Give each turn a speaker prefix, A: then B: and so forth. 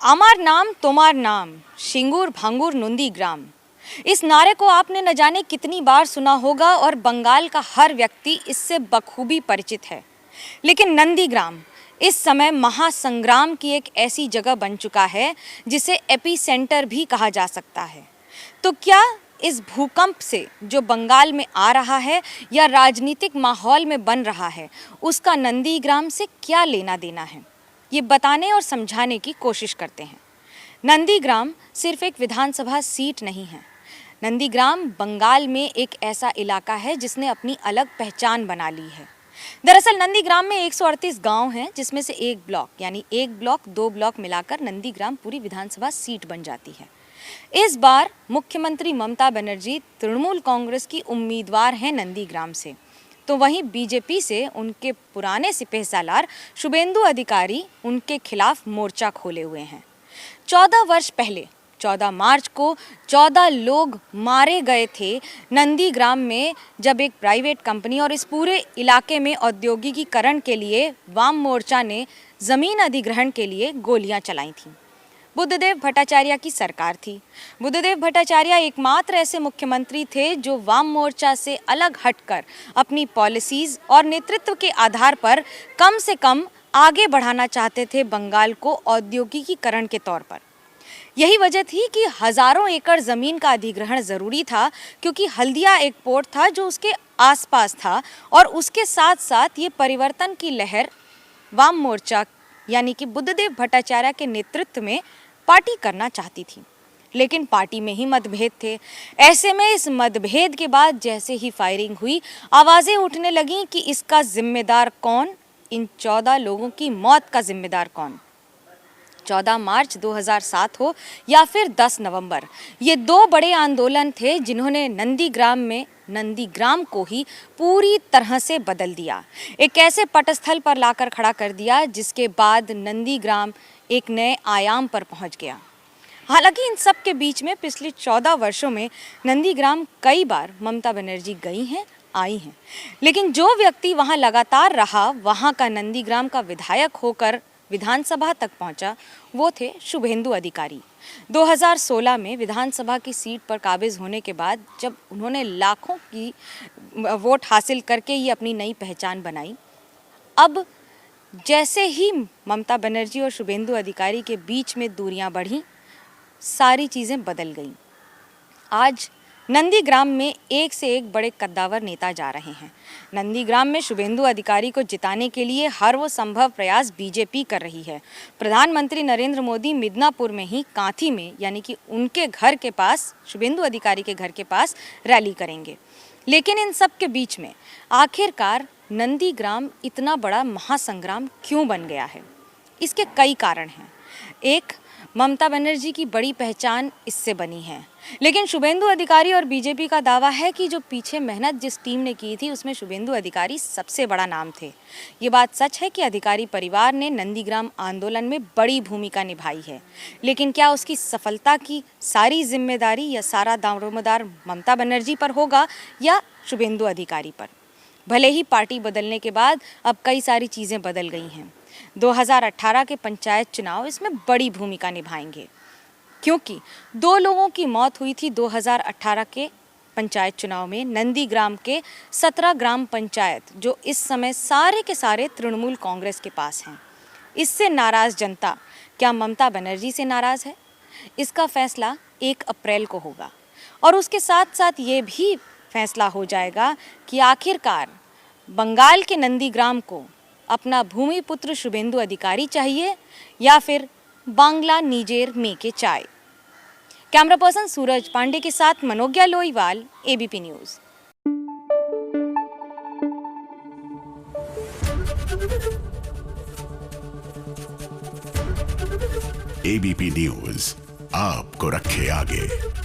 A: आमार नाम तोमार नाम, शिंगूर भांगूर नंदीग्राम। इस नारे को आपने न जाने कितनी बार सुना होगा और बंगाल का हर व्यक्ति इससे बखूबी परिचित है। लेकिन नंदीग्राम इस समय महासंग्राम की एक ऐसी जगह बन चुका है जिसे एपिसेंटर भी कहा जा सकता है। तो क्या इस भूकंप से जो बंगाल में आ रहा है या राजनीतिक माहौल में बन रहा है, उसका नंदीग्राम से क्या लेना देना है, ये बताने और समझाने की कोशिश करते हैं। नंदीग्राम सिर्फ एक विधानसभा सीट नहीं है। नंदीग्राम बंगाल में एक ऐसा इलाका है जिसने अपनी अलग पहचान बना ली है। दरअसल नंदीग्राम में 138 गांव हैं, जिसमें से एक ब्लॉक यानी एक ब्लॉक 2 ब्लॉक मिलाकर नंदीग्राम पूरी विधानसभा सीट बन जाती है। इस बार मुख्यमंत्री ममता बनर्जी तृणमूल कांग्रेस की उम्मीदवार हैं नंदीग्राम से, तो वहीं बीजेपी से उनके पुराने सिपहसालार शुभेंदु अधिकारी उनके खिलाफ मोर्चा खोले हुए हैं। 14 वर्ष पहले 14 मार्च को 14 लोग मारे गए थे नंदीग्राम में, जब एक प्राइवेट कंपनी और इस पूरे इलाके में औद्योगिकीकरण के लिए वाम मोर्चा ने जमीन अधिग्रहण के लिए गोलियां चलाई थीं। बुद्धदेव भट्टाचार्य की सरकार थी। बुद्धदेव भट्टाचार्य एकमात्र ऐसे मुख्यमंत्री थे जो वाम मोर्चा से अलग हटकर अपनी पॉलिसीज और नेतृत्व के आधार पर कम से कम आगे बढ़ाना चाहते थे बंगाल को औद्योगिकीकरण के तौर पर। यही वजह थी कि हजारों एकड़ जमीन का अधिग्रहण जरूरी था, क्योंकि हल्दिया एक पोर्ट था जो उसके आसपास था, और उसके साथ साथ ये परिवर्तन की लहर वाम मोर्चा यानी कि बुद्धदेव भट्टाचार्य के नेतृत्व में पार्टी करना चाहती थी। लेकिन पार्टी में ही मतभेद थे। ऐसे में इस मतभेद के बाद जैसे ही फायरिंग हुई, आवाजें उठने लगीं कि इसका जिम्मेदार कौन, इन 14 लोगों की मौत का जिम्मेदार कौन। 14 मार्च 2007 हो या फिर 10 नवंबर, ये 2 बड़े आंदोलन थे जिन्होंने नंदीग्राम को ही पूरी तरह से बदल दिया, एक ऐसे पटस्थल पर लाकर खड़ा कर दिया जिसके बाद नंदीग्राम एक नए आयाम पर पहुंच गया। हालांकि इन सब के बीच में पिछले 14 वर्षों में नंदीग्राम कई बार ममता बनर्जी गई हैं, आई हैं, लेकिन जो व्यक्ति वहां लगातार रहा, वहां का नंदीग्राम का विधायक होकर विधानसभा तक पहुंचा, वो थे शुभेंदु अधिकारी। 2016 में विधानसभा की सीट पर काबिज होने के बाद जब उन्होंने लाखों की वोट हासिल करके ये अपनी नई पहचान बनाई, अब जैसे ही ममता बनर्जी और शुभेंदु अधिकारी के बीच में दूरियां बढ़ीं, सारी चीज़ें बदल गईं। आज नंदीग्राम में एक से एक बड़े कद्दावर नेता जा रहे हैं। नंदीग्राम में शुभेंदु अधिकारी को जिताने के लिए हर वो संभव प्रयास बीजेपी कर रही है। प्रधानमंत्री नरेंद्र मोदी मिदनापुर में ही कांथी में यानी कि उनके घर के पास, शुभेंदु अधिकारी के घर के पास रैली करेंगे। लेकिन इन सब के बीच में आखिरकार नंदीग्राम इतना बड़ा महासंग्राम क्यों बन गया है? इसके कई कारण हैं। एक, ममता बनर्जी की बड़ी पहचान इससे बनी है, लेकिन शुभेंदु अधिकारी और बीजेपी का दावा है कि जो पीछे मेहनत जिस टीम ने की थी उसमें शुभेंदु अधिकारी सबसे बड़ा नाम थे। ये बात सच है कि अधिकारी परिवार ने नंदीग्राम आंदोलन में बड़ी भूमिका निभाई है, लेकिन क्या उसकी सफलता की सारी जिम्मेदारी या सारा दारोमदार ममता बनर्जी पर होगा या शुभेंदु अधिकारी पर? भले ही पार्टी बदलने के बाद अब कई सारी चीज़ें बदल गई हैं। 2018 के पंचायत चुनाव इसमें बड़ी भूमिका निभाएंगे, क्योंकि 2 लोगों की मौत हुई थी 2018 के पंचायत चुनाव में। नंदीग्राम के 17 ग्राम पंचायत जो इस समय सारे के सारे तृणमूल कांग्रेस के पास हैं। इससे नाराज़ जनता क्या ममता बनर्जी से नाराज़ है? इसका फैसला 1 अप्रैल को होगा, और उसके साथ साथ ये भी फैसला हो जाएगा कि आखिरकार बंगाल के नंदीग्राम को अपना भूमिपुत्र शुभेंदु अधिकारी चाहिए या फिर बांग्ला नीजेर में के चाय। कैमरा पर्सन सूरज पांडे के साथ Manogya Loiwal, ABP news.
B: ABP news आपको रखे आगे।